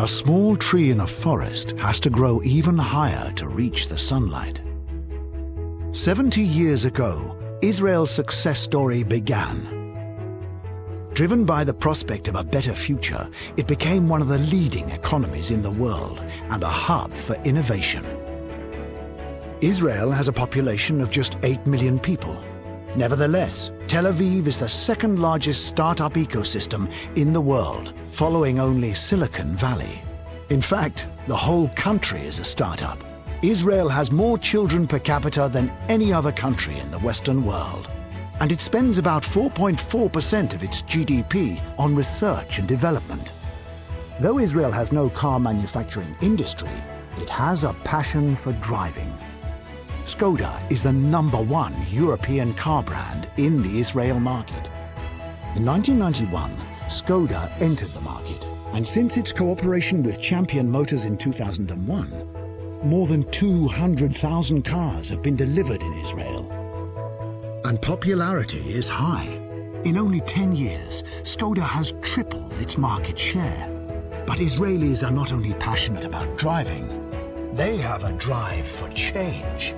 A small tree in a forest has to grow even higher to reach the sunlight. 70 years ago, Israel's success story began. Driven by the prospect of a better future, it became one of the leading economies in the world and a hub for innovation. Israel has a population of just 8 million people. Nevertheless, Tel Aviv is the second largest startup ecosystem in the world, following only Silicon Valley. In fact, the whole country is a startup. Israel has more children per capita than any other country in the Western world. And it spends about 4.4% of its GDP on research and development. Though Israel has no car manufacturing industry, it has a passion for driving. Skoda is the #1 European car brand in the Israel market. In 1991, Skoda entered the market, and since its cooperation with Champion Motors in 2001, more than 200,000 cars have been delivered in Israel. And popularity is high. In only 10 years, Skoda has tripled its market share. But Israelis are not only passionate about driving, they have a drive for change.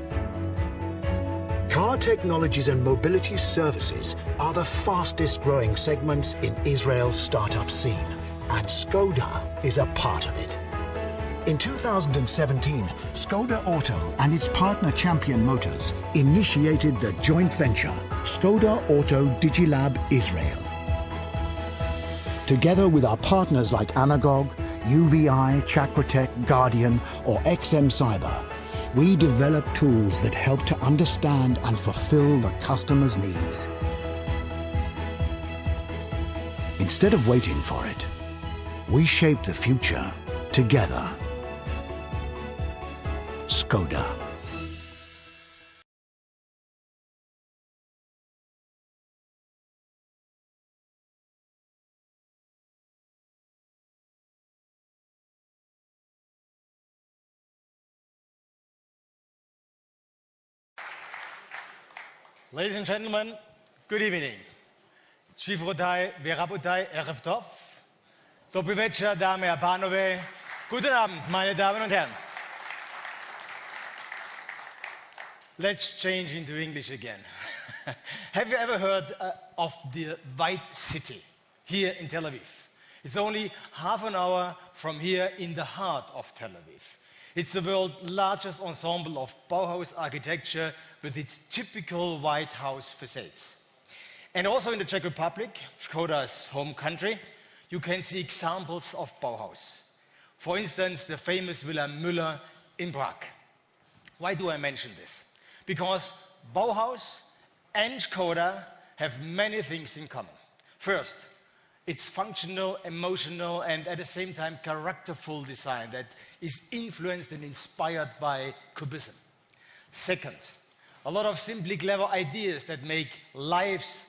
Car technologies and mobility services are the fastest growing segments in Israel's startup scene, and Skoda is a part of it. In 2017, Skoda Auto and its partner Champion Motors initiated the joint venture Skoda Auto Digilab Israel. Together with our partners like Anagog, UVI, Chakratech, Guardian or XM Cyber, we develop tools that help to understand and fulfill the customer's needs. Instead of waiting for it, we shape the future together. Skoda. Ladies and gentlemen, good evening. Shivrotai, Verabotai, Erev Tov. Dobry wieczór, Dame a Panowie. Guten Abend, meine Damen und Herren. Let's change into English again. Have you ever heard of the White City here in Tel Aviv? It's only half an hour from here in the heart of Tel Aviv. It's the world's largest ensemble of Bauhaus architecture with its typical White House facades. And also in the Czech Republic, Skoda's home country, you can see examples of Bauhaus. For instance, the famous Villa Müller in Prague. Why do I mention this? Because Bauhaus and Skoda have many things in common. First, it's functional, emotional, and at the same time characterful design that is influenced and inspired by Cubism. Second, a lot of simply clever ideas that make lives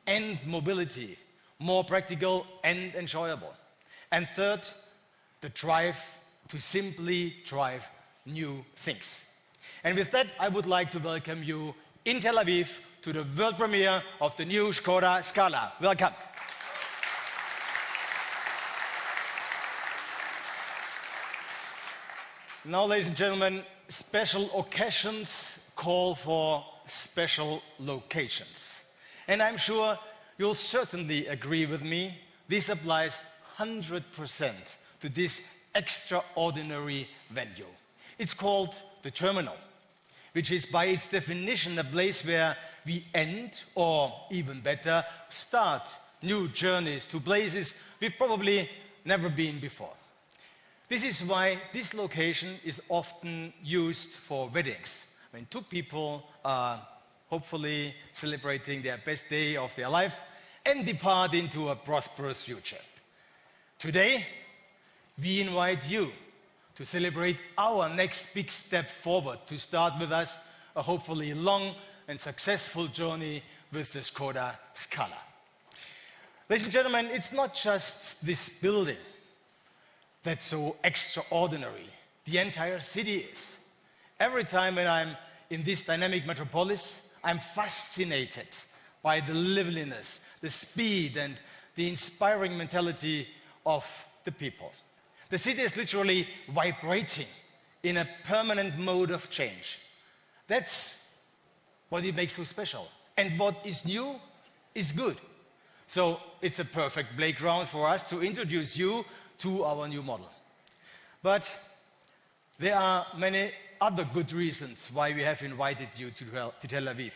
and mobility more practical and enjoyable. And third, the drive to simply drive new things. And with that, I would like to welcome you in Tel Aviv to the world premiere of the new Skoda Scala. Welcome. Now, ladies and gentlemen, special occasions call for special locations. And I'm sure you'll certainly agree with me, this applies 100% to this extraordinary venue. It's called the terminal, which is by its definition a place where we end, or even better, start new journeys to places we've probably never been before. This is why this location is often used for weddings, when two people are hopefully celebrating their best day of their life and depart into a prosperous future. Today, we invite you to celebrate our next big step forward, to start with us a hopefully long and successful journey with the Skoda Scala. Ladies and gentlemen, it's not just this building that's so extraordinary. The entire city is. Every time when I'm in this dynamic metropolis, I'm fascinated by the liveliness, the speed, and the inspiring mentality of the people. The city is literally vibrating in a permanent mode of change. That's what it makes so special. And what is new is good. So it's a perfect playground for us to introduce you to our new model. But there are many other good reasons why we have invited you to Tel Aviv.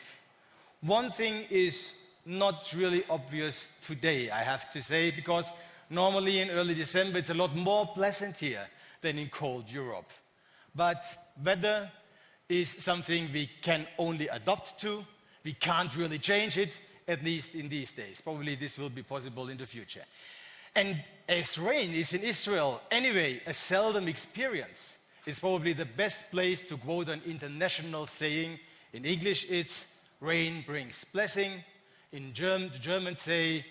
One thing is not really obvious today, I have to say, because normally in early December it's a lot more pleasant here than in cold Europe. But weather is something we can only adapt to. We can't really change it, at least in these days. Probably this will be possible in the future. And as rain is in Israel anyway a seldom experience, it's probably the best place to quote an international saying. In English it's rain brings blessing. In German, the Germans say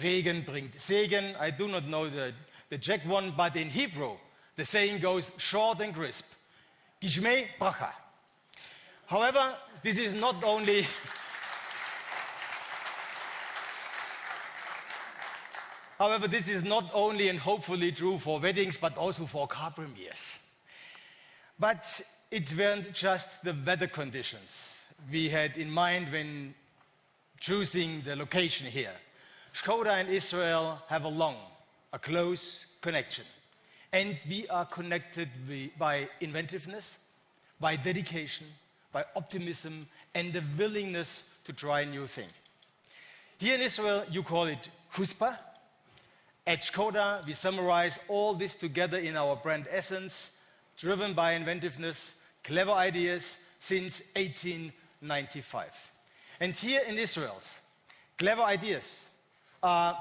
Regen bringt Segen. I do not know the Czech one, but in Hebrew the saying goes short and crisp. Gishmei bracha. However, this is not only and hopefully true for weddings, but also for car premieres. But it weren't just the weather conditions we had in mind when choosing the location here. Skoda and Israel have a close connection. And we are connected by inventiveness, by dedication, by optimism, and the willingness to try new things. Here in Israel, you call it chutzpah. At Skoda, we summarize all this together in our brand essence, driven by inventiveness, clever ideas since 1895. And here in Israel, clever ideas are,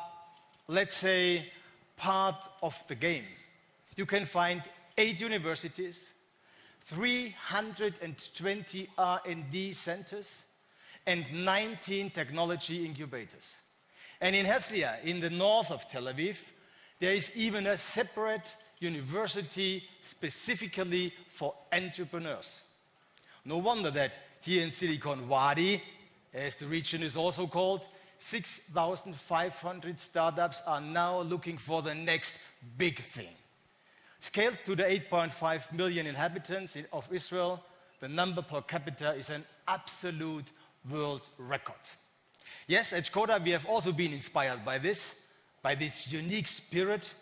let's say, part of the game. You can find 8 universities, 320 R&D centers, and 19 technology incubators. And in Herzliya, in the north of Tel Aviv, there is even a separate university specifically for entrepreneurs. No wonder that here in Silicon Valley, as the region is also called, 6,500 startups are now looking for the next big thing. Scaled to the 8.5 million inhabitants of Israel, the number per capita is an absolute world record. Yes, at Skoda we have also been inspired by this unique spirit,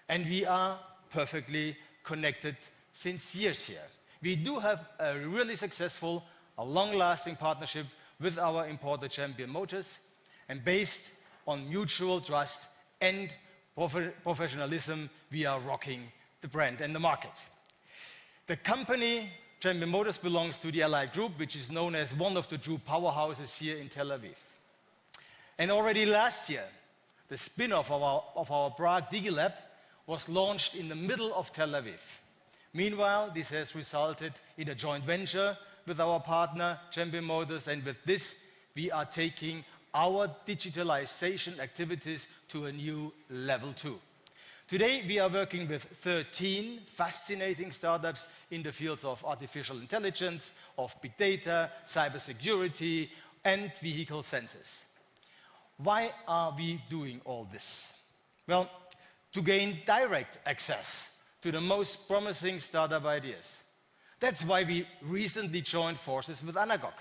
and we are perfectly connected since years here. We do have a really successful, a long-lasting partnership with our importer Champion Motors, and based on mutual trust and professionalism, we are rocking the brand and the market. The company Champion Motors belongs to the Allied Group, which is known as one of the true powerhouses here in Tel Aviv. And already last year, the spin-off of our Prague DigiLab was launched in the middle of Tel Aviv. Meanwhile, this has resulted in a joint venture with our partner, Champion Motors, and with this, we are taking our digitalization activities to a new level too. Today, we are working with 13 fascinating startups in the fields of artificial intelligence, of big data, cybersecurity, and vehicle sensors. Why are we doing all this? Well, to gain direct access to the most promising startup ideas. That's why we recently joined forces with Anagog.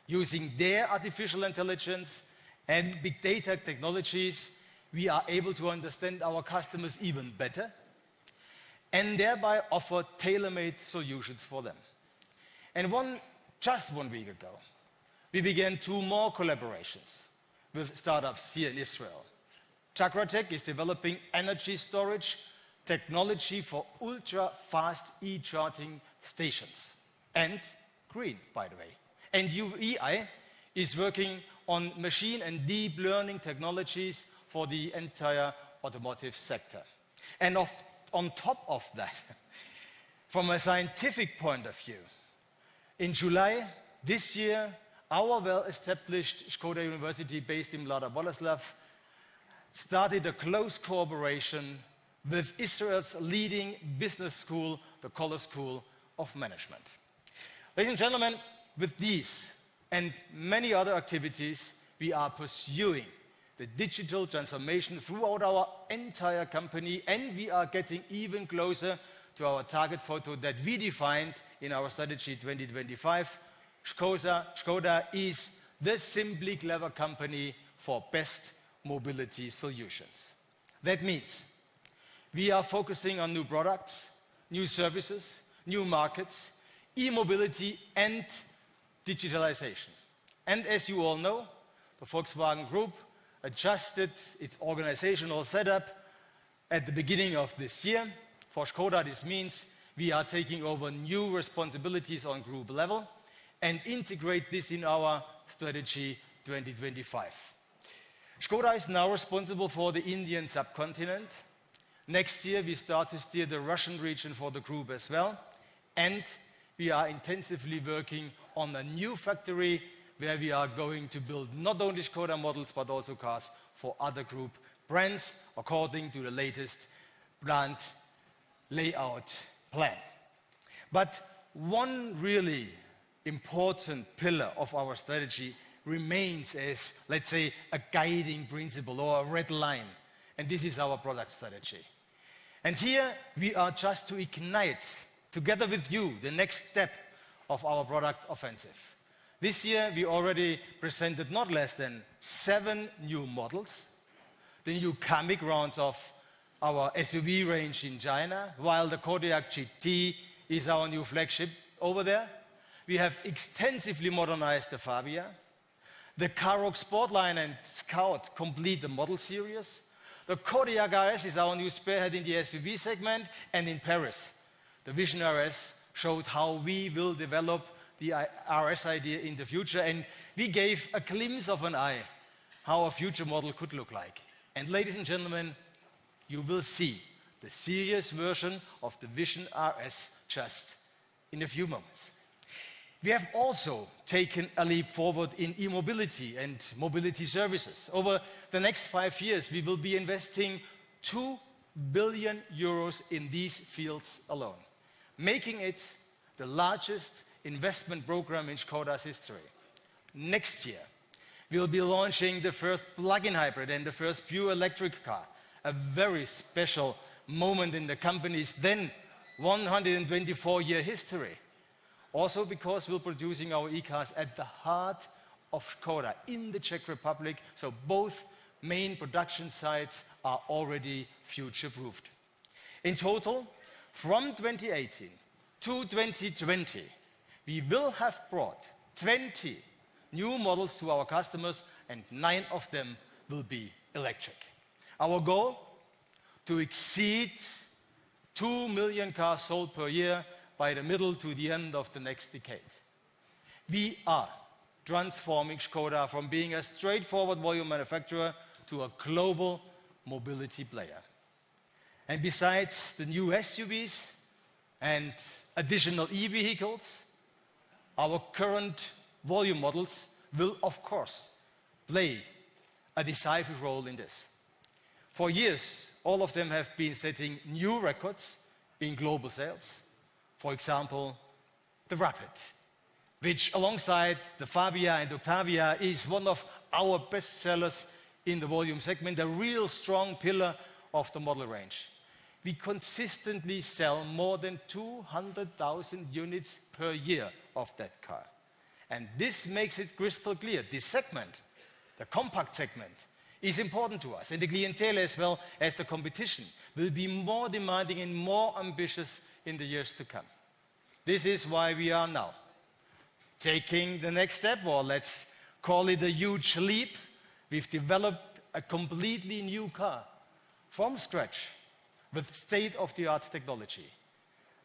Using their artificial intelligence and big data technologies, we are able to understand our customers even better and thereby offer tailor-made solutions for them. And just 1 week ago, we began 2 more collaborations with startups here in Israel. Chakratech is developing energy storage technology for ultra-fast e-charging stations. And green, by the way. And UEI is working on machine and deep learning technologies for the entire automotive sector. And on top of that, from a scientific point of view, in July this year, our well-established Skoda University based in Mlada Boleslav started a close cooperation with Israel's leading business school, the Skoda School of Management. Ladies and gentlemen, with these and many other activities, we are pursuing the the digital transformation throughout our entire company, and we are getting even closer to our target photo that we defined in our strategy 2025. Skoda is the simply clever company for best mobility solutions. That means we are focusing on new products, new services, new markets, e-mobility and digitalization. And as you all know, the Volkswagen Group adjusted its organizational setup at the beginning of this year. For Skoda, this means we are taking over new responsibilities on group level and integrate this in our strategy 2025. Skoda is now responsible for the Indian subcontinent. Next year, we start to steer the Russian region for the group as well. And we are intensively working on a new factory where we are going to build not only Skoda models, but also cars for other group brands according to the latest plant layout plan. But one really important pillar of our strategy remains as, let's say, a guiding principle or a red line. And this is our product strategy. And here we are just to ignite, together with you, the next step of our product offensive. This year we already presented not less than 7 new models, the new Kamiq rounds of our SUV range in China, while the Kodiaq GT is our new flagship over there. We have extensively modernized the Fabia. The Karoq Sportline and Scout complete the model series. The Kodiaq RS is our new spearhead in the SUV segment, and in Paris, the Vision RS showed how we will develop the RS idea in the future, and we gave a glimpse of an eye how a future model could look like. And ladies and gentlemen, you will see the serious version of the Vision RS just in a few moments. We have also taken a leap forward in e-mobility and mobility services. Over the next 5 years, we will be investing 2 billion euros in these fields alone, making it the largest investment program in Skoda's history. Next year, we will be launching the first plug-in hybrid and the first pure electric car, a very special moment in the company's then 124-year history. Also because we're producing our e-cars at the heart of Skoda in the Czech Republic, so both main production sites are already future-proofed. In total, from 2018 to 2020, we will have brought 20 new models to our customers, and 9 of them will be electric. Our goal? To exceed 2 million cars sold per year by the middle to the end of the next decade. We are transforming Skoda from being a straightforward volume manufacturer to a global mobility player. And besides the new SUVs and additional e-vehicles, our current volume models will, of course, play a decisive role in this. For years, all of them have been setting new records in global sales. For example, the Rapid, which alongside the Fabia and Octavia is one of our best sellers in the volume segment, a real strong pillar of the model range. We consistently sell more than 200,000 units per year of that car. And this makes it crystal clear. This segment, the compact segment, is important to us. And the clientele, as well as the competition, will be more demanding and more ambitious in the years to come. This is why we are now taking the next step, or let's call it a huge leap. We've developed a completely new car from scratch with state-of-the-art technology.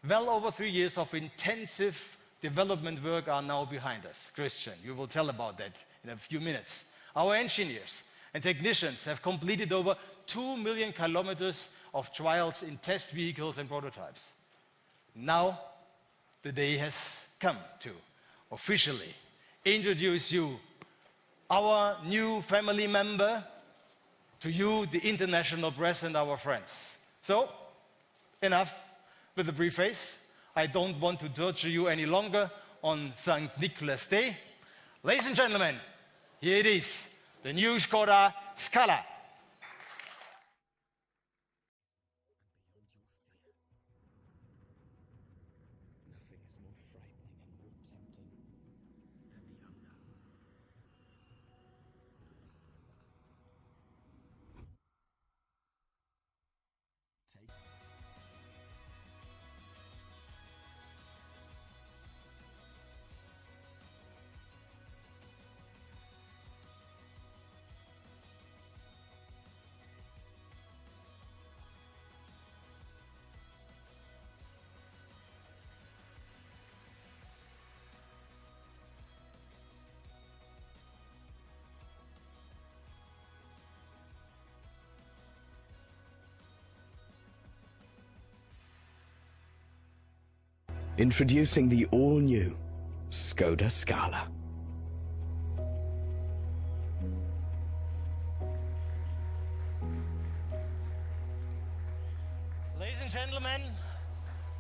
Well over 3 years of intensive development work are now behind us. Christian, you will tell about that in a few minutes. Our engineers and technicians have completed over 2 million kilometers of trials in test vehicles and prototypes. Now, the day has come to officially introduce you, our new family member, to you, the international press and our friends. So, enough with the preface. I don't want to torture you any longer on St. Nicholas Day. Ladies and gentlemen, here it is, the new Skoda Scala. Introducing the all-new Skoda Scala.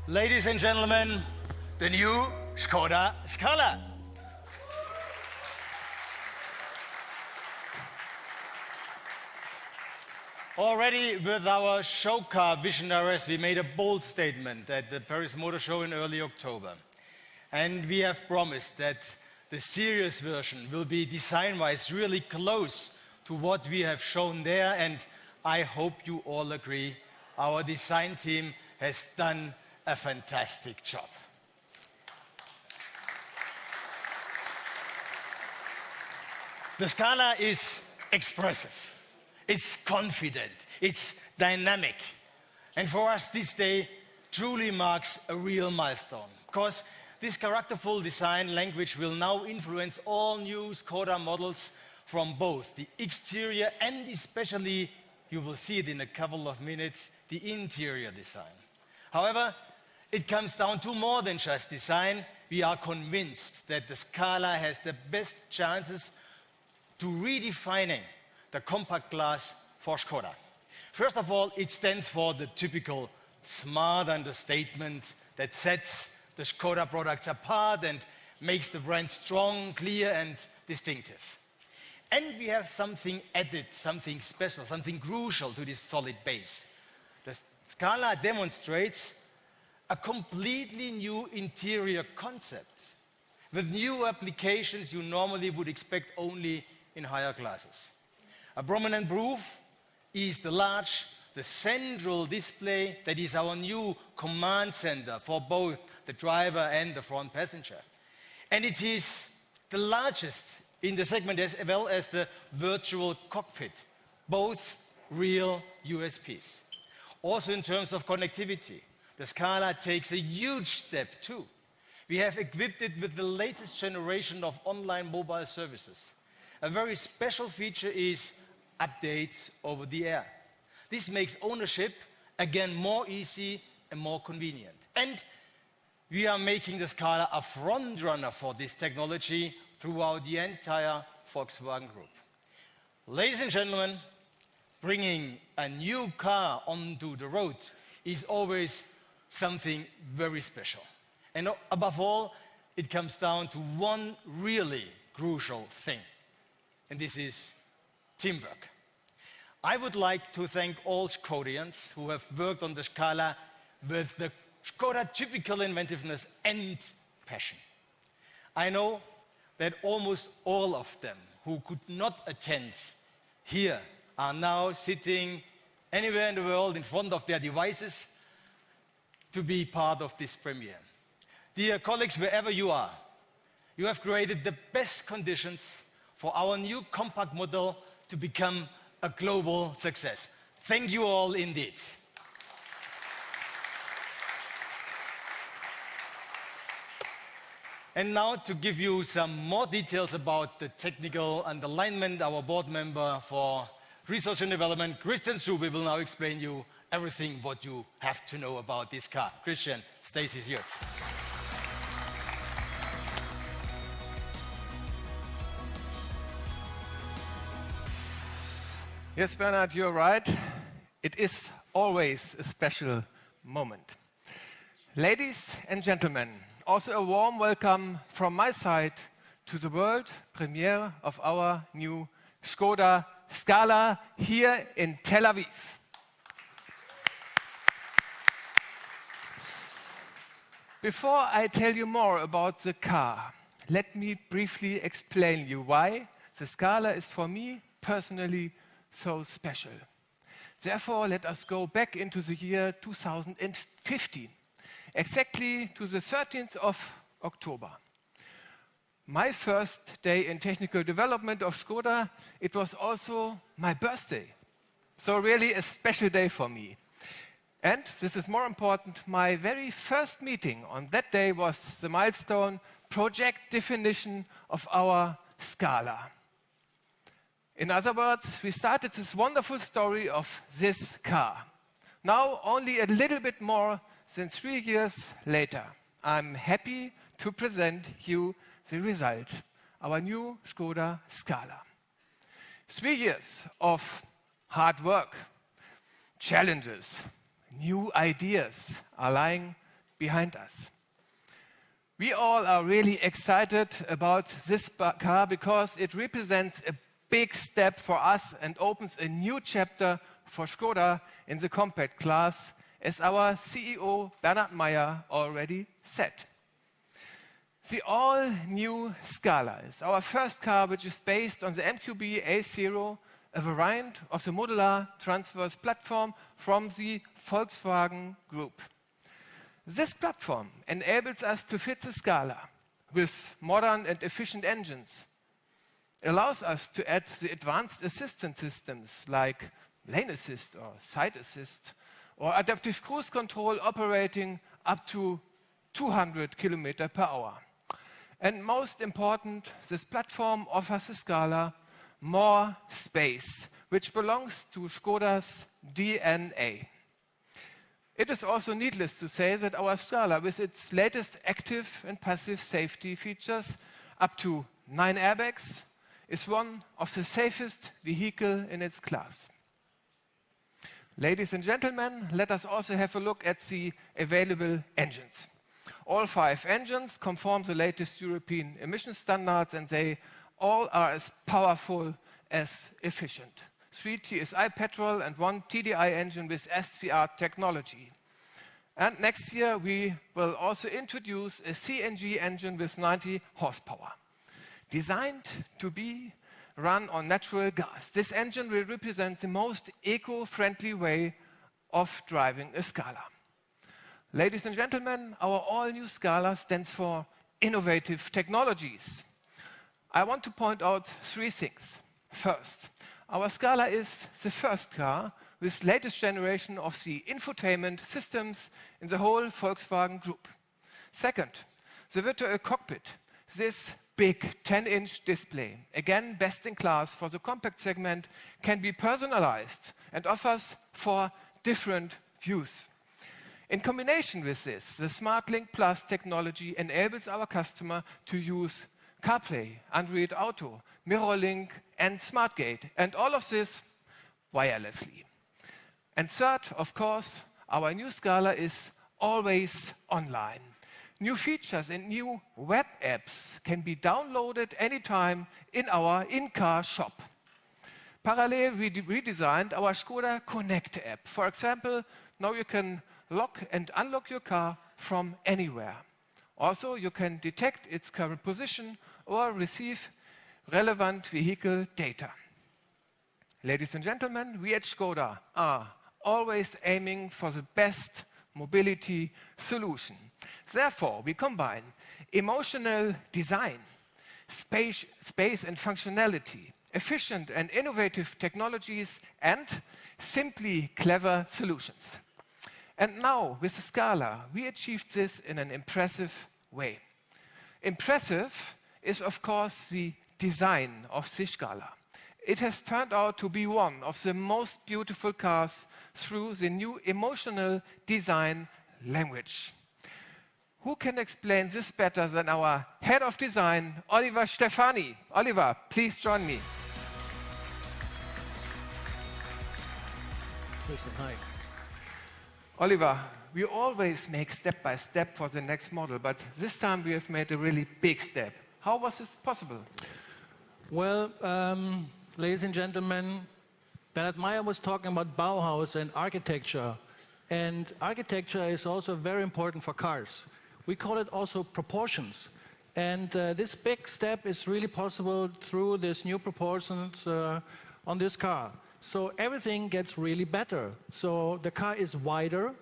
Ladies and gentlemen, the new Skoda Scala. Already with our show car visionaries, we made a bold statement at the Paris Motor Show in early October. And we have promised that the serious version will be design-wise really close to what we have shown there, and I hope you all agree our design team has done a fantastic job. The Scala is expressive. It's confident, it's dynamic. And for us, this day truly marks a real milestone, because this characterful design language will now influence all new Skoda models from both the exterior and especially, you will see it in a couple of minutes, the interior design. However, it comes down to more than just design. We are convinced that the Scala has the best chances to redefining the compact class for Skoda. First of all, it stands for the typical smart understatement that sets the Skoda products apart and makes the brand strong, clear, and distinctive. And we have something added, something special, something crucial to this solid base. The Scala demonstrates a completely new interior concept with new applications you normally would expect only in higher classes. A prominent proof is the central display that is our new command center for both the driver and the front passenger. And it is the largest in the segment as well as the virtual cockpit, both real USPs. Also in terms of connectivity, the Scala takes a huge step too. We have equipped it with the latest generation of online mobile services. A very special feature is updates over the air. This makes ownership, again, more easy and more convenient. And we are making the Scala a front runner for this technology throughout the entire Volkswagen Group. Ladies and gentlemen, bringing a new car onto the road is always something very special. And above all, it comes down to one really crucial thing, and this is teamwork. I would like to thank all Skodians who have worked on the Scala with the Skoda typical inventiveness and passion. I know that almost all of them who could not attend here are now sitting anywhere in the world in front of their devices to be part of this premiere. Dear colleagues, wherever you are, you have created the best conditions for our new compact model to become a global success. Thank you all indeed. And now to give you some more details about the technical alignment, our board member for research and development, Christian Schube, will now explain you everything what you have to know about this car. Christian, stage is yours. Yes, Bernhard, you're right. It is always a special moment. Ladies and gentlemen, also a warm welcome from my side to the world premiere of our new Skoda Scala here in Tel Aviv. Before I tell you more about the car, let me briefly explain you why the Scala is for me personally so special. Therefore, let us go back into the year 2015, exactly to the 13th of October. My first day in technical development of Skoda, it was also my birthday. So really a special day for me. And this is more important, my very first meeting on that day was the milestone project definition of our Scala. In other words, we started this wonderful story of this car. Now, only a little bit more than 3 years later, I'm happy to present you the result, our new Skoda Scala. 3 years of hard work, challenges, new ideas are lying behind us. We all are really excited about this car because it represents a big step for us and opens a new chapter for Skoda in the compact class, as our CEO Bernhard Meyer already said. The all-new Scala is our first car which is based on the MQB A0, a variant of the modular transverse platform from the Volkswagen Group. This platform enables us to fit the Scala with modern and efficient engines, allows us to add the advanced assistance systems like lane assist or side assist, or adaptive cruise control operating up to 200 km per hour. And most important, this platform offers the Scala more space, which belongs to Skoda's DNA. It is also needless to say that our Scala, with its latest active and passive safety features, up to 9 airbags, is one of the safest vehicles in its class. Ladies and gentlemen, let us also have a look at the available engines. All 5 engines conform the latest European emission standards, and they all are as powerful as efficient. 3 TSI petrol and 1 TDI engine with SCR technology. And next year we will also introduce a CNG engine with 90 horsepower. Designed to be run on natural gas, this engine will represent the most eco-friendly way of driving a Scala. Ladies and gentlemen, our all-new Scala stands for innovative technologies. I want to point out 3 things. First, our Scala is the first car with latest generation of the infotainment systems in the whole Volkswagen Group. Second, the virtual cockpit, this big 10-inch display, again best in class for the compact segment, can be personalized and offers 4 different views. In combination with this, the SmartLink Plus technology enables our customer to use CarPlay, Android Auto, MirrorLink, and SmartGate, and all of this wirelessly. And third, of course, our new Scala is always online. New features and new web apps can be downloaded anytime in our in-car shop. Parallel, we redesigned our Skoda Connect app. For example, now you can lock and unlock your car from anywhere. Also, you can detect its current position or receive relevant vehicle data. Ladies and gentlemen, we at Skoda are always aiming for the best mobility solution. Therefore, we combine emotional design, space and functionality, efficient and innovative technologies, and simply clever solutions. And now, with the Scala, we achieved this in an impressive way. Impressive is, of course, the design of the Scala. It has turned out to be one of the most beautiful cars through the new emotional design language. Who can explain this better than our head of design, Oliver Stefani? Oliver, please join me. Listen, hi. Oliver, we always make step by step for the next model, but this time we have made a really big step. How was this possible? Well, ladies and gentlemen, Bernhard Meyer was talking about Bauhaus and architecture. And architecture is also very important for cars. We call it also proportions. And this big step is really possible through this new proportions on this car. So everything gets really better. So the car is wider,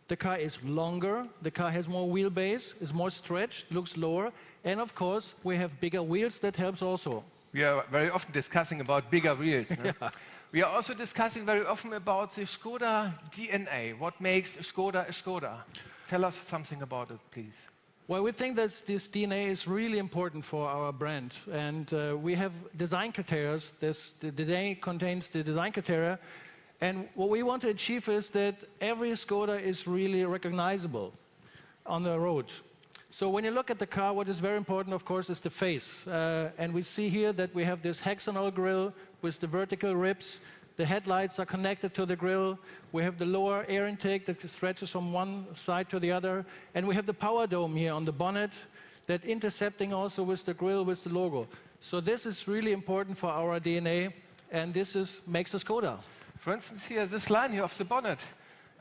the car is longer, the car has more wheelbase, is more stretched, looks lower, and of course we have bigger wheels. That helps also. We are very often discussing about bigger wheels. No? Yeah. We are also discussing very often about the Skoda DNA. What makes Skoda a Skoda? Tell us something about it, please. Well, we think that this DNA is really important for our brand. And we have design criteria. The DNA contains the design criteria. And what we want to achieve is that every Skoda is really recognizable on the road. So when you look at the car, what is very important, of course, is the face. And we see here that we have this hexagonal grille with the vertical ribs. The headlights are connected to the grille. We have the lower air intake that stretches from one side to the other. And we have the power dome here on the bonnet that intercepting also with the grille, with the logo. So this is really important for our DNA, and this makes us Skoda. For instance, here, this line here of the bonnet.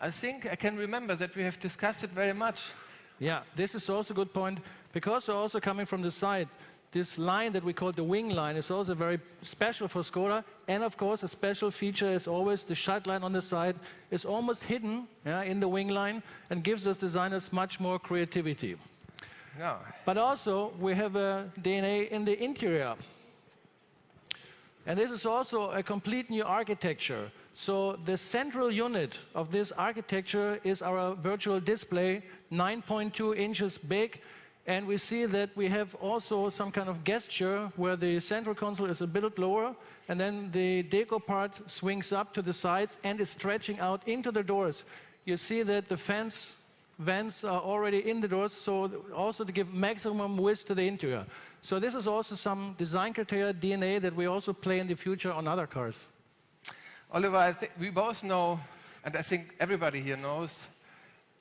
I think I can remember that we have discussed it very much. Yeah, this is also a good point, because we're also coming from the side. This line that we call the wing line is also very special for Skoda. And of course, a special feature is always the shut line on the side is almost hidden in the wing line and gives us designers much more creativity. Yeah. But also, we have a DNA in the interior. And this is also a complete new architecture. So the central unit of this architecture is our virtual display, 9.2 inches big. And we see that we have also some kind of gesture where the central console is a bit lower, and then the deco part swings up to the sides and is stretching out into the doors. You see that the vents are already in the doors, so also to give maximum width to the interior. So this is also some design criteria, DNA, that we also play in the future on other cars. Oliver, I think we both know, and I think everybody here knows,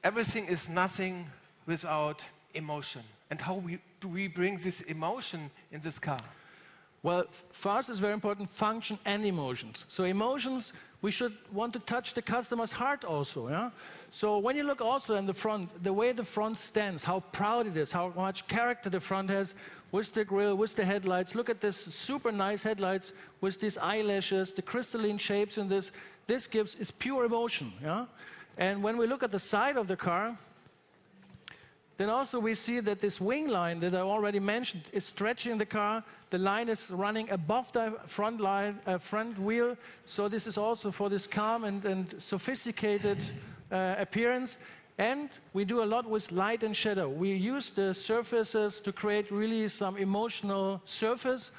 everything is nothing without emotion. And how do we bring this emotion in this car? Well, for us it's very important, function and emotions. So emotions, we should want to touch the customer's heart also. Yeah? So when you look also in the front, the way the front stands, how proud it is, how much character the front has, with the grille, with the headlights. Look at this super nice headlights with these eyelashes, the crystalline shapes in this. This is pure emotion. Yeah? And when we look at the side of the car, then also we see that this wing line that I already mentioned is stretching the car. The line is running above the front wheel. So this is also for this calm and sophisticated appearance. And we do a lot with light and shadow. We use the surfaces to create really some emotional surface.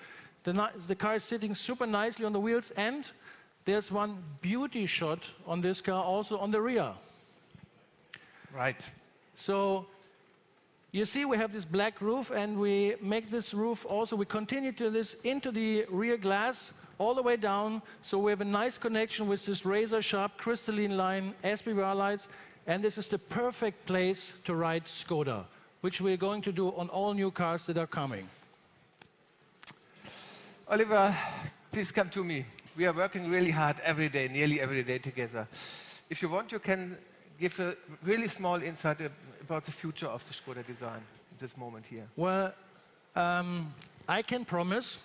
The car is sitting super nicely on the wheels, and there's one beauty shot on this car also on the rear. Right. So you see we have this black roof, and we make this roof also, we continue to this into the rear glass all the way down. So we have a nice connection with this razor sharp crystalline line SPR lights. And this is the perfect place to ride Skoda, which we're going to do on all new cars that are coming. Oliver, please come to me. We are working really hard every day, nearly every day together. If you want, you can give a really small insight about the future of the Skoda design in this moment here. Well, I can promise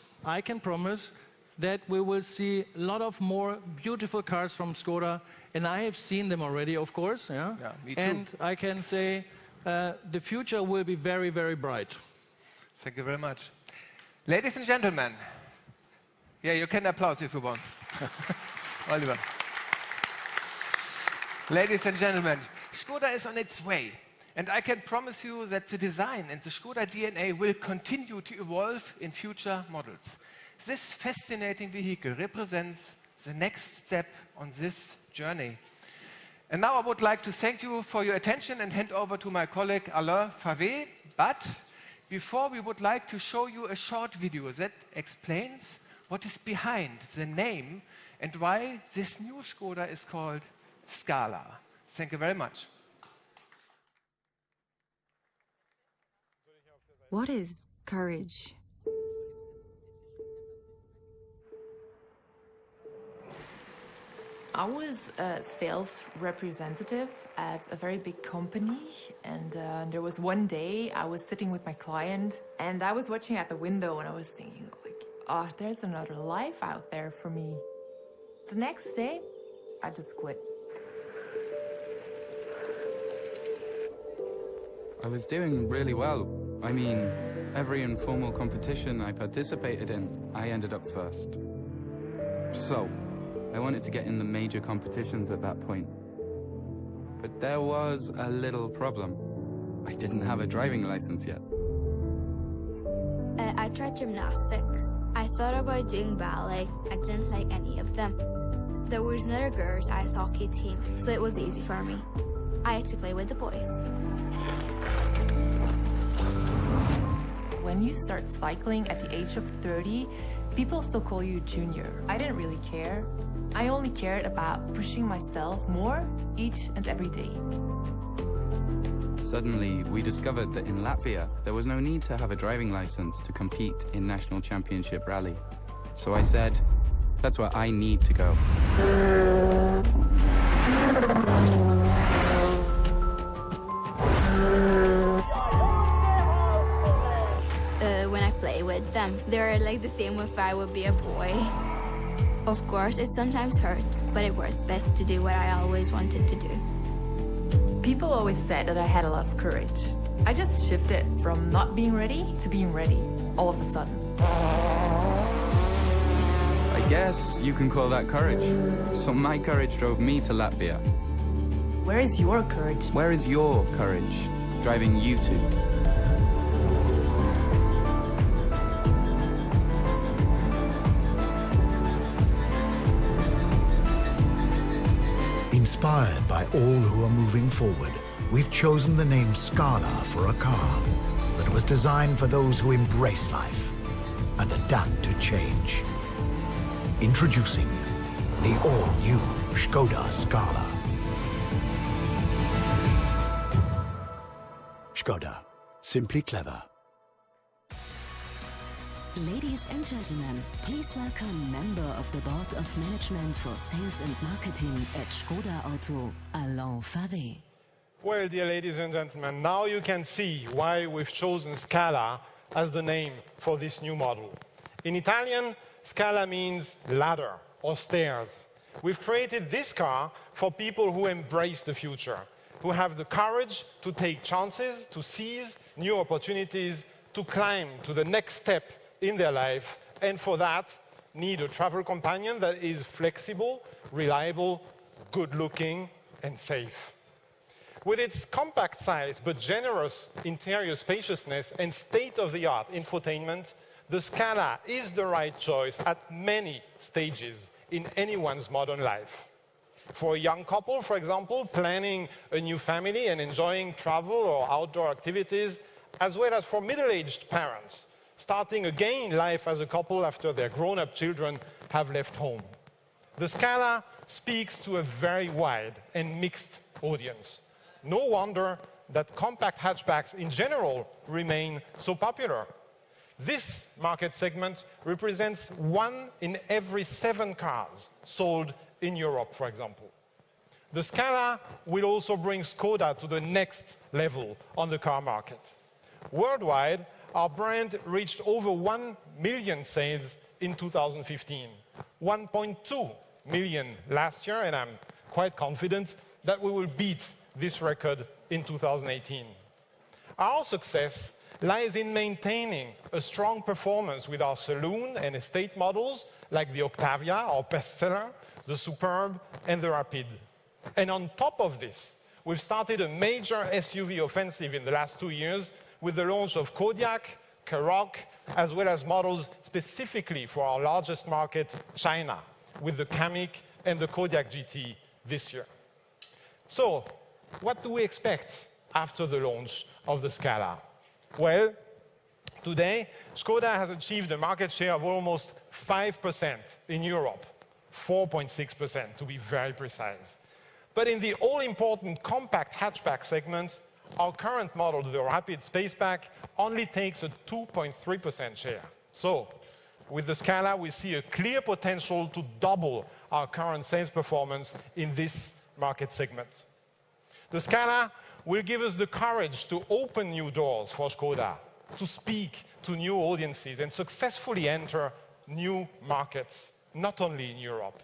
that we will see a lot of more beautiful cars from Skoda, and I have seen them already, of course. Yeah, me too. And I can say the future will be very, very bright. Thank you very much. Ladies and gentlemen, yeah, you can applaud if you want. Oliver. Ladies and gentlemen, Skoda is on its way. And I can promise you that the design and the Skoda DNA will continue to evolve in future models. This fascinating vehicle represents the next step on this journey. And now I would like to thank you for your attention and hand over to my colleague Alain Favé. But before, we would like to show you a short video that explains what is behind the name and why this new Skoda is called Scala. Thank you very much. What is courage? I was a sales representative at a very big company, and there was one day I was sitting with my client, and I was watching at the window, and I was thinking, like, oh, there's another life out there for me. The next day, I just quit. I was doing really well. I mean, every informal competition I participated in, I ended up first. So, I wanted to get in the major competitions at that point. But there was a little problem. I didn't have a driving license yet. I tried gymnastics. I thought about doing ballet. I didn't like any of them. There was another girls' ice hockey team, so it was easy for me. I had to play with the boys. When you start cycling at the age of 30, people still call you junior. I didn't really care. I only cared about pushing myself more each and every day. Suddenly, we discovered that in Latvia, there was no need to have a driving license to compete in National Championship Rally. So I said, that's where I need to go. When I play with them, they're like the same if I would be a boy. Of course, it sometimes hurts, but it's worth it to do what I always wanted to do. People always said that I had a lot of courage. I just shifted from not being ready to being ready, all of a sudden. I guess you can call that courage. So my courage drove me to Latvia. Where is your courage? Where is your courage driving you to? Inspired by all who are moving forward, we've chosen the name Scala for a car that was designed for those who embrace life and adapt to change. Introducing the all-new Skoda Scala. Skoda. Simply clever. Ladies and gentlemen, please welcome member of the Board of Management for Sales and Marketing at Skoda Auto, Alain Favet. Well, dear ladies and gentlemen, now you can see why we've chosen Scala as the name for this new model. In Italian, Scala means ladder or stairs. We've created this car for people who embrace the future, who have the courage to take chances, to seize new opportunities, to climb to the next step in their life, and for that, need a travel companion that is flexible, reliable, good-looking, and safe. With its compact size but generous interior spaciousness and state-of-the-art infotainment, the Scala is the right choice at many stages in anyone's modern life. For a young couple, for example, planning a new family and enjoying travel or outdoor activities, as well as for middle-aged parents, starting again life as a couple after their grown-up children have left home. The Scala speaks to a very wide and mixed audience. No wonder that compact hatchbacks in general remain so popular. This market segment represents 1 in every 7 cars sold in Europe, for example. The Scala will also bring Skoda to the next level on the car market. Worldwide, our brand reached over 1 million sales in 2015, 1.2 million last year, and I'm quite confident that we will beat this record in 2018. Our success lies in maintaining a strong performance with our saloon and estate models like the Octavia, our bestseller, the Superb, and the Rapid. And on top of this, we've started a major SUV offensive in the last 2 years with the launch of Kodiaq, Karoq, as well as models specifically for our largest market, China, with the Kamiq and the Kodiaq GT this year. So, what do we expect after the launch of the Scala? Well, today, Skoda has achieved a market share of almost 5% in Europe, 4.6% to be very precise. But in the all-important compact hatchback segment, our current model, the Rapid Spaceback, only takes a 2.3% share. So, with the Scala, we see a clear potential to double our current sales performance in this market segment. The Scala will give us the courage to open new doors for Skoda, to speak to new audiences and successfully enter new markets, not only in Europe.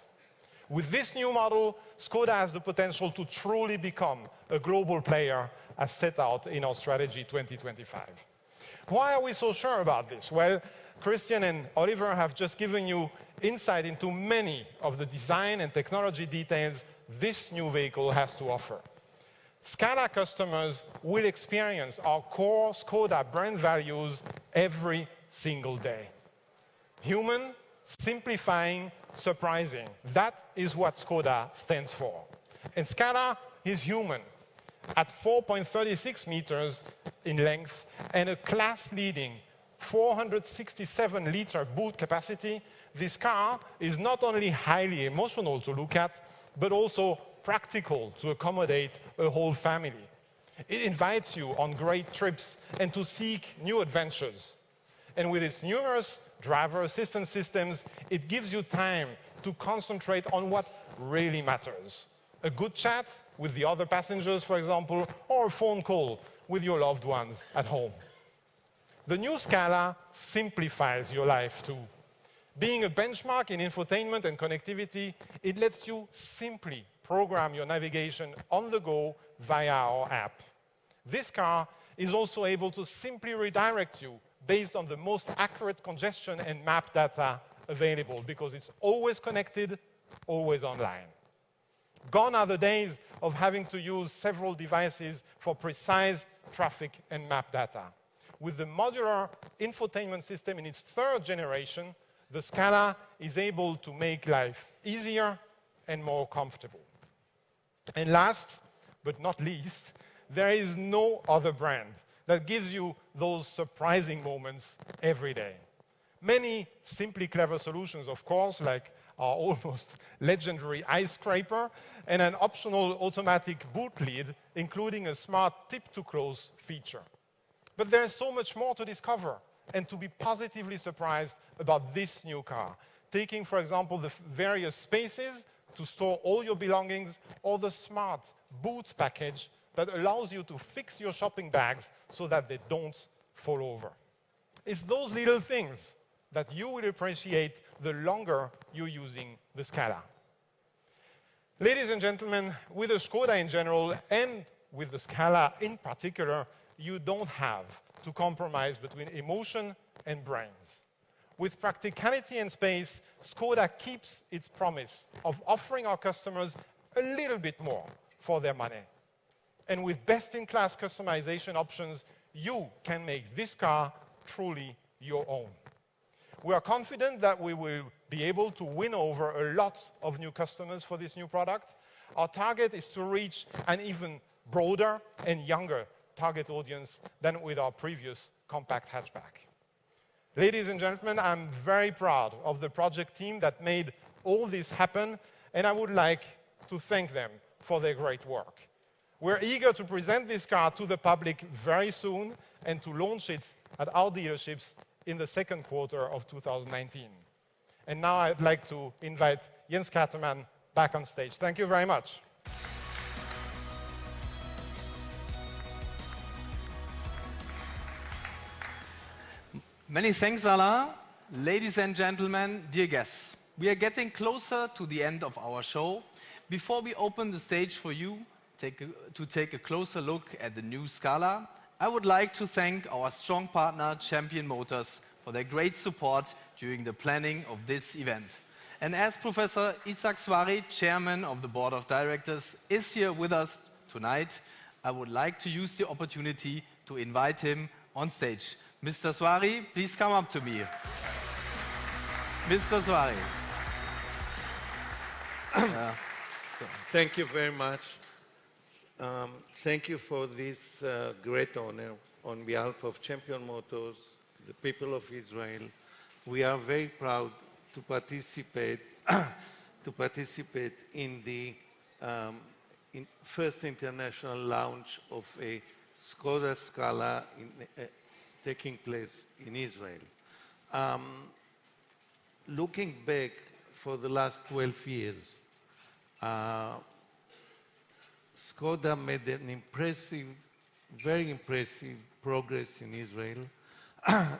With this new model, Skoda has the potential to truly become a global player as set out in our strategy 2025. Why are we so sure about this? Well, Christian and Oliver have just given you insight into many of the design and technology details this new vehicle has to offer. Scala customers will experience our core Skoda brand values every single day. Human, simplifying, surprising. That is what Skoda stands for. And Scala is human. At 4.36 meters in length and a class-leading 467-liter boot capacity, this car is not only highly emotional to look at, but also practical to accommodate a whole family. It invites you on great trips and to seek new adventures. And with its numerous driver assistance systems, it gives you time to concentrate on what really matters. A good chat with the other passengers, for example, or a phone call with your loved ones at home. The new Scala simplifies your life too. Being a benchmark in infotainment and connectivity, it lets you simply program your navigation on the go via our app. This car is also able to simply redirect you based on the most accurate congestion and map data available because it's always connected, always online. Gone are the days of having to use several devices for precise traffic and map data. With the modular infotainment system in its third generation, the Scala is able to make life easier and more comfortable. And last but not least, there is no other brand that gives you those surprising moments every day. Many simply clever solutions, of course, like our almost legendary ice scraper and an optional automatic boot lid, including a smart tip-to-close feature. But there's so much more to discover and to be positively surprised about this new car. Taking, for example, the various spaces to store all your belongings or the smart boot package that allows you to fix your shopping bags so that they don't fall over. It's those little things that you will appreciate the longer you're using the Scala. Ladies and gentlemen, with the Skoda in general and with the Scala in particular, you don't have to compromise between emotion and brains. With practicality and space, Skoda keeps its promise of offering our customers a little bit more for their money. And with best-in-class customization options, you can make this car truly your own. We are confident that we will be able to win over a lot of new customers for this new product. Our target is to reach an even broader and younger target audience than with our previous compact hatchback. Ladies and gentlemen, I'm very proud of the project team that made all this happen, and I would like to thank them for their great work. We're eager to present this car to the public very soon and to launch it at our dealerships in the second quarter of 2019. And now I'd like to invite Jens Kattermann back on stage. Thank you very much. Many thanks, Alain. Ladies and gentlemen, dear guests, we are getting closer to the end of our show. Before we open the stage for you to take a closer look at the new Scala, I would like to thank our strong partner, Champion Motors, for their great support during the planning of this event. And as Professor Itzhak Swari, Chairman of the Board of Directors, is here with us tonight, I would like to use the opportunity to invite him on stage. Mr. Swari, please come up to me. Mr. Swari. Thank you very much. Thank you for this great honor on behalf of Champion Motors, the people of Israel. We are very proud to participate in the first international launch of a Skoda Scala taking place in Israel. looking back for the last 12 years, Skoda made an impressive, very impressive progress in Israel.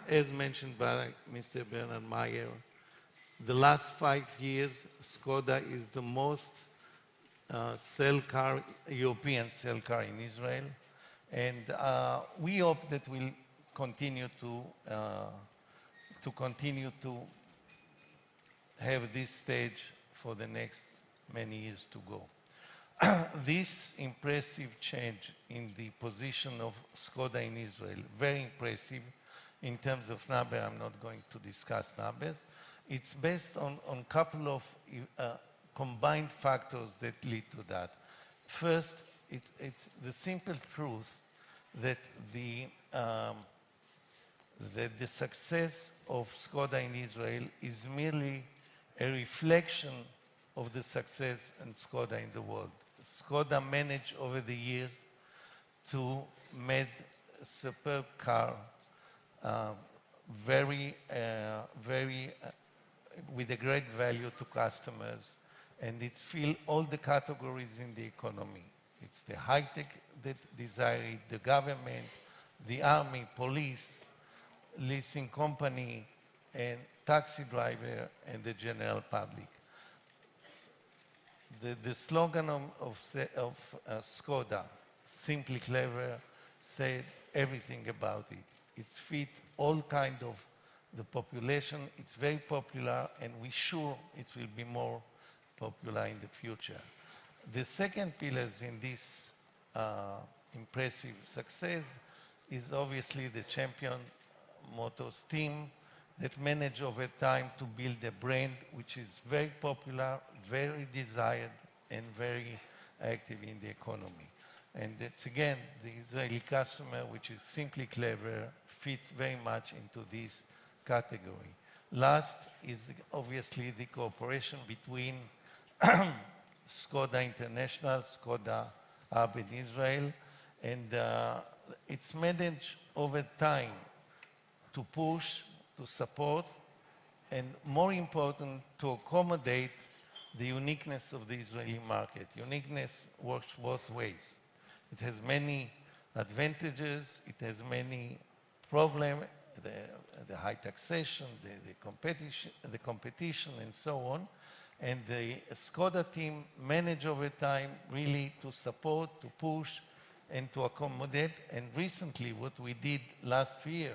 As mentioned by Mr. Bernard Meyer, the last 5 years, Skoda is the most European sell car in Israel. And we hope that we'll continue to have this stage for the next many years to go. This impressive change in the position of Skoda in Israel, very impressive in terms of numbers. I'm not going to discuss numbers. It's based on a couple of combined factors that lead to that. First, it's the simple truth that the success of Skoda in Israel is merely a reflection of the success in Skoda in the world. Skoda managed over the years to make a superb car, with a great value to customers, and it fills all the categories in the economy. It's the high-tech that desire it, the government, the army, police, leasing company, and taxi driver, and the general public. The slogan of Skoda, simply clever, said everything about it. It's fit all kind of the population. It's very popular, and we're sure it will be more popular in the future. The second pillar in this impressive success is obviously the Champion Motors team that managed over time to build a brand which is very popular, very desired, and very active in the economy. And that's again, the Israeli customer, which is simply clever, fits very much into this category. Last is obviously the cooperation between Skoda International, Skoda Hub in Israel, and it's managed over time to push, to support, and more important, to accommodate the uniqueness of the Israeli market. Uniqueness works both ways. It has many advantages, it has many problems, the high taxation, the competition, and so on. And the Skoda team managed over time really to support, to push, and to accommodate. And recently, what we did last year,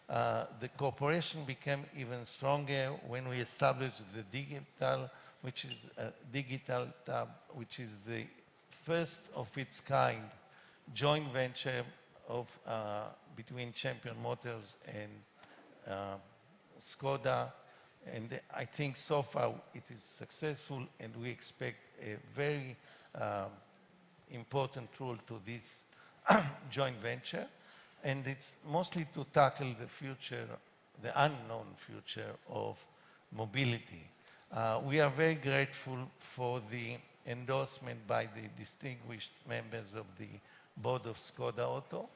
the cooperation became even stronger when we established the Digital, which is Digital Tab, which is the first of its kind joint venture of between Champion Motors and Skoda. And I think so far it is successful, and we expect a very important role to this joint venture. And it's mostly to tackle the future, the unknown future of mobility. We are very grateful for the endorsement by the distinguished members of the board of Skoda Auto.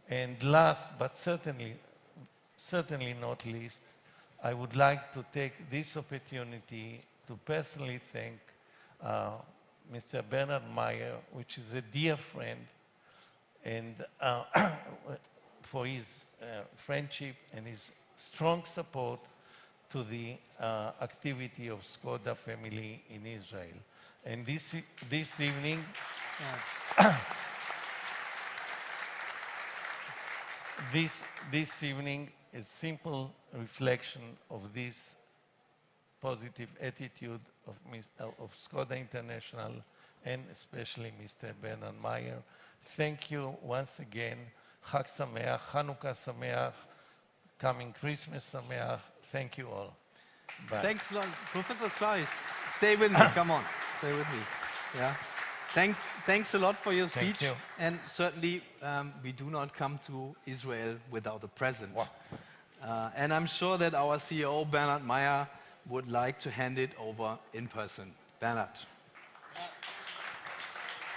And last, but certainly not least, I would like to take this opportunity to personally thank Mr. Bernard Meyer, which is a dear friend, and for his friendship and his strong support to the activity of Skoda family in Israel. And this evening, this evening, a simple reflection of this positive attitude of Skoda International, and especially Mr. Bernard Meyer. Thank you once again. Chag Sameach, Chanukah Sameach, coming Christmas Sameach. Thank you all. Bye. Thanks a lot. Professor Schleis, stay with me. Come on, stay with me. Yeah. Thanks a lot for your speech. Thank you. And certainly, we do not come to Israel without a present. Wow. And I'm sure that our CEO, Bernard Meyer, would like to hand it over in person. Bernard.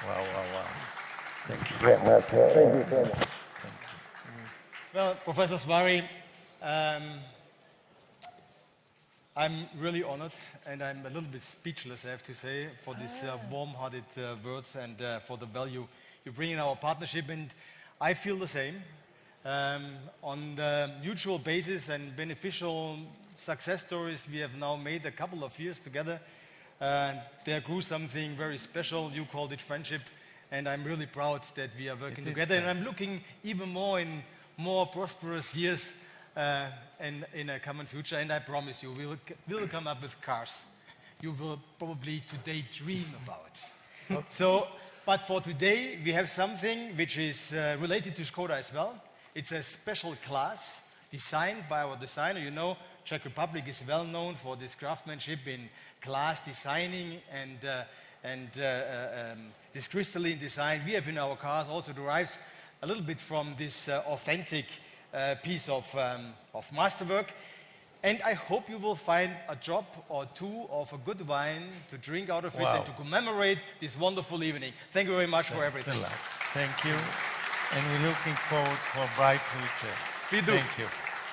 Wow. Thank you. Thank you. Well, Professor Swari, I'm really honored, and I'm a little bit speechless, I have to say, for these warm-hearted words and for the value you bring in our partnership. And I feel the same. On the mutual basis and beneficial success stories we have now made a couple of years together, there grew something very special. You called it friendship, and I'm really proud that we are working together. And I'm looking even more in more prosperous years in a common future. And I promise you, we will come up with cars you will probably today dream about. But for today, we have something which is related to Skoda as well. It's a special class designed by our designer. You know, Czech Republic is well known for this craftsmanship in glass designing and this crystalline design we have in our cars also derives a little bit from this authentic piece of masterwork. And I hope you will find a drop or two of a good wine to drink out of it and to commemorate this wonderful evening. Thank you very much for everything. Thank you. And we're looking forward for a bright future. We do. Thank you.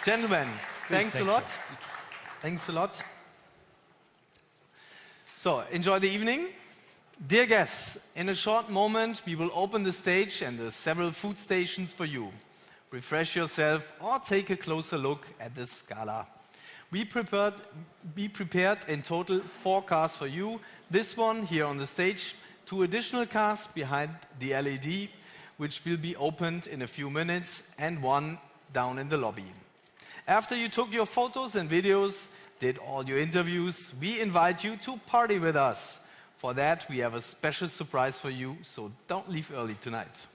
Gentlemen, thanks a lot. Thanks a lot. So, enjoy the evening. Dear guests, in a short moment, we will open the stage and the several food stations for you. Refresh yourself or take a closer look at the Scala. We prepared in total 4 cars for you. This one here on the stage, 2 additional cars behind the LED, which will be opened in a few minutes, and 1 down in the lobby. After you took your photos and videos, did all your interviews, we invite you to party with us. For that, we have a special surprise for you, so don't leave early tonight.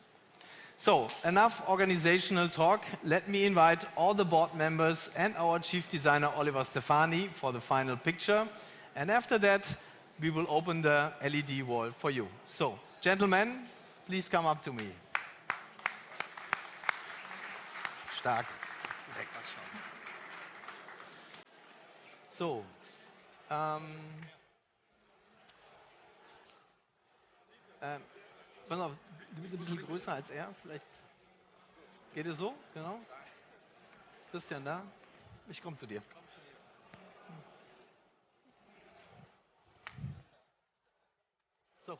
So, enough organizational talk. Let me invite all the board members and our chief designer, Oliver Stefani, for the final picture. And after that, we will open the LED wall for you. So, gentlemen, please come up to me. Stark. So, pass auf, du bist ein bisschen größer als er, vielleicht geht es so, genau. Christian da, ich komme zu dir. So.